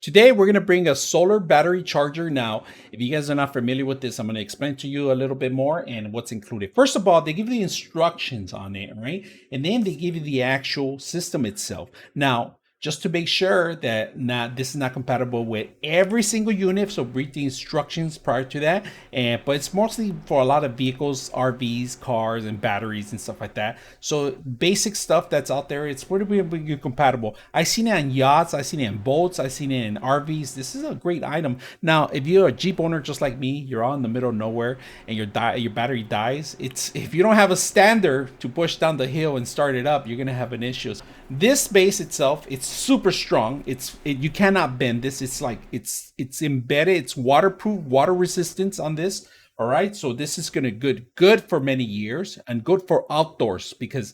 Today, we're going to bring a solar battery charger. Now, if you guys are not familiar with this, I'm going to explain to you a little bit more and what's included. First of all, they give you the instructions on it, right? And then they give you the actual system itself. Now, just to make sure that this is not compatible with every single unit, so read the instructions prior to that. But it's mostly for a lot of vehicles, RVs, cars, and batteries and stuff like that. So basic stuff that's out there, it's pretty compatible. I've seen it on yachts, I've seen it in boats, I've seen it in RVs. This is a great item. Now, if you're a Jeep owner just like me, you're out in the middle of nowhere and your battery dies. If you don't have a stander to push down the hill and start it up, you're gonna have an issue. This base itself, it's super strong. You cannot bend this. It's embedded. It's waterproof, water resistance on this. All right, so this is gonna good for many years and good for outdoors because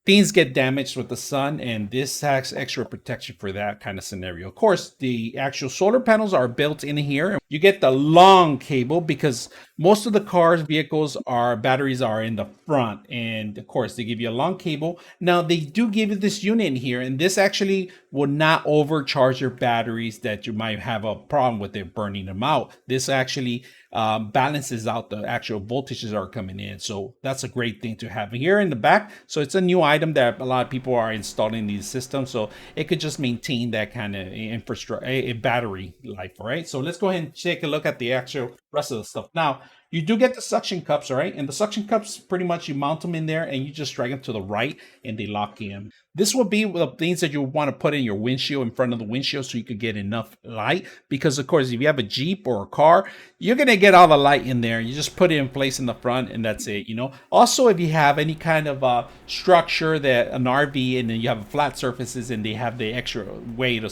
things get damaged with the sun, and this has extra protection for that kind of scenario. Of course, the actual solar panels are built in here. You get the long cable because most of the cars, vehicles, batteries are in the front, and of course they give you a long cable. Now they do give you this unit in here, and this actually will not overcharge your batteries that you might have a problem with it burning them out. This actually balances out the actual voltages that are coming in. So that's a great thing to have here in the back. So it's a new item that a lot of people are installing these systems. So it could just maintain that kind of infrastructure, a battery life, right? So let's go ahead and take a look at the actual rest of the stuff. Now, you do get the suction cups, all right? And the suction cups, pretty much you mount them in there and you just drag them to the right and they lock in. This will be the things that you want to put in your windshield, in front of the windshield, so you could get enough light. Because of course, if you have a Jeep or a car, you're going to get all the light in there. You just put it in place in the front and that's it, you know? Also, if you have any kind of structure that an RV and then you have flat surfaces and they have the extra way to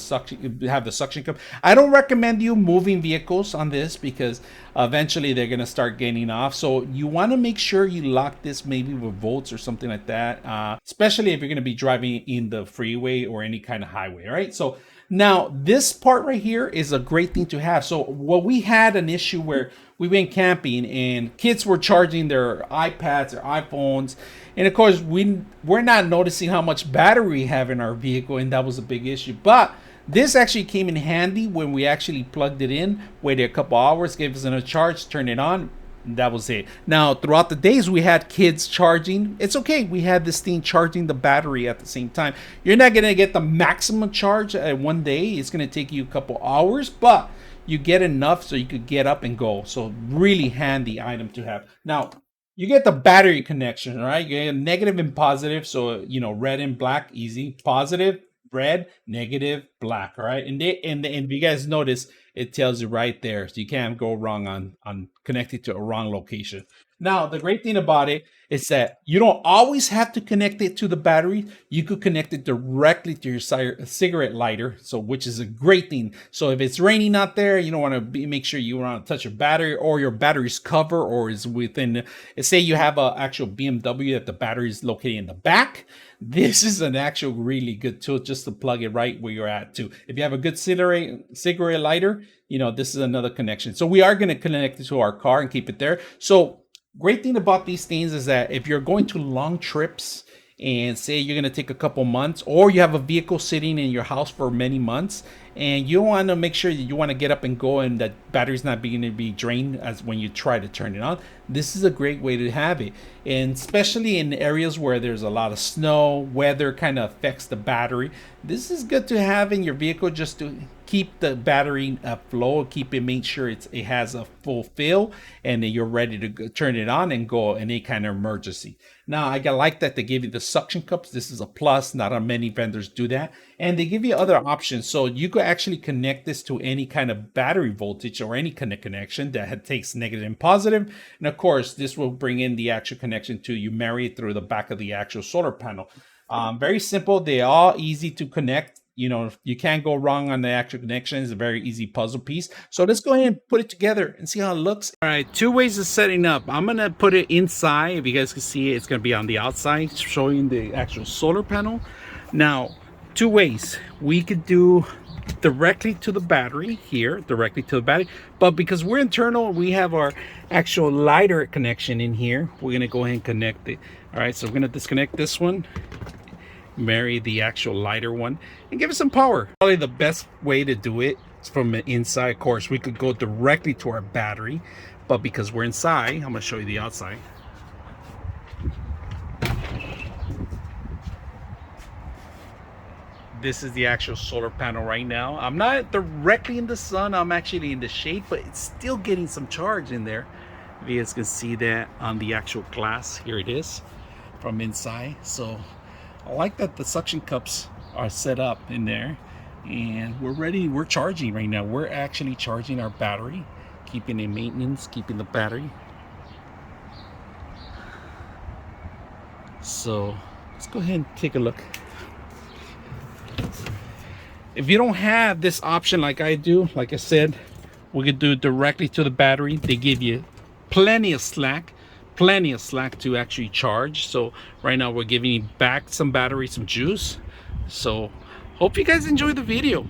have the suction cup. I don't recommend you moving vehicles on this because eventually they're going to start getting off. So you want to make sure you lock this maybe with volts or something like that, especially if you're going to be driving in the freeway or any kind of highway, right? So now this part right here is a great thing to have. So what we had an issue where we went camping and kids were charging their iPads, their iPhones, and of course we're not noticing how much battery we have in our vehicle, and that was a big issue. But this actually came in handy when we actually plugged it in, waited a couple hours, gave us another charge, turned it on. That was it. Now, throughout the days, we had kids charging. It's okay. We had this thing charging the battery at the same time. You're not going to get the maximum charge at one day. It's going to take you a couple hours, but you get enough so you could get up and go. So really handy item to have. Now, you get the battery connection, right? You get negative and positive. So, you know, red and black, easy. Positive, red, negative, black, all right? And if you guys notice, it tells you right there, so you can't go wrong on connected to a wrong location. Now, the great thing about it is that you don't always have to connect it to the battery. You could connect it directly to your cigarette lighter, so which is a great thing. So if it's raining out there, you don't want to make sure you want to touch your battery, or your battery's cover, or is within. Say you have an actual BMW that the battery is located in the back. This is an actual really good tool just to plug it right where you're at too. If you have a good cigarette lighter, you know, this is another connection. So we are going to connect it to our car and keep it there. So great thing about these things is that if you're going to long trips and say you're going to take a couple months, or you have a vehicle sitting in your house for many months and you want to make sure that you want to get up and go and that battery's not being to be drained as when you try to turn it on, this is a great way to have it. And especially in areas where there's a lot of snow, weather kind of affects the battery, this is good to have in your vehicle just to keep the battery flow, keep it, make sure it has a full fill, and then you're ready to turn it on and go in any kind of emergency. Now, I like that they give you the suction cups. This is a plus. Not many vendors do that. And they give you other options. So you could actually connect this to any kind of battery voltage or any kind of connection that takes negative and positive. And of course, this will bring in the actual connection to you, marry it through the back of the actual solar panel. Very simple. They're all easy to connect. You know, you can't go wrong on the actual connection. It's a very easy puzzle piece. So let's go ahead and put it together and see how it looks. All right, two ways of setting up. I'm going to put it inside. If you guys can see it, it's going to be on the outside, showing the actual solar panel. Now, two ways. We could do directly to the battery here, directly to the battery. But because we're internal, we have our actual lighter connection in here. We're going to go ahead and connect it. All right, so we're going to disconnect this one. marry the actual lighter one and give it some power. Probably the best way to do it is from the inside. Of course, we could go directly to our battery, but because we're inside, I'm gonna show you the outside. This is the actual solar panel right now. I'm not directly in the sun, I'm actually in the shade, but it's still getting some charge in there. If you guys can see that on the actual glass, here it is from inside. So I like that the suction cups are set up in there, and we're ready. We're charging right now. We're actually charging our battery, keeping it maintenance, keeping the battery. So let's go ahead and take a look. If you don't have this option like I do, like I said, we could do it directly to the battery. They give you plenty of slack to actually charge. So right now we're giving you back some battery, some juice. So hope you guys enjoy the video.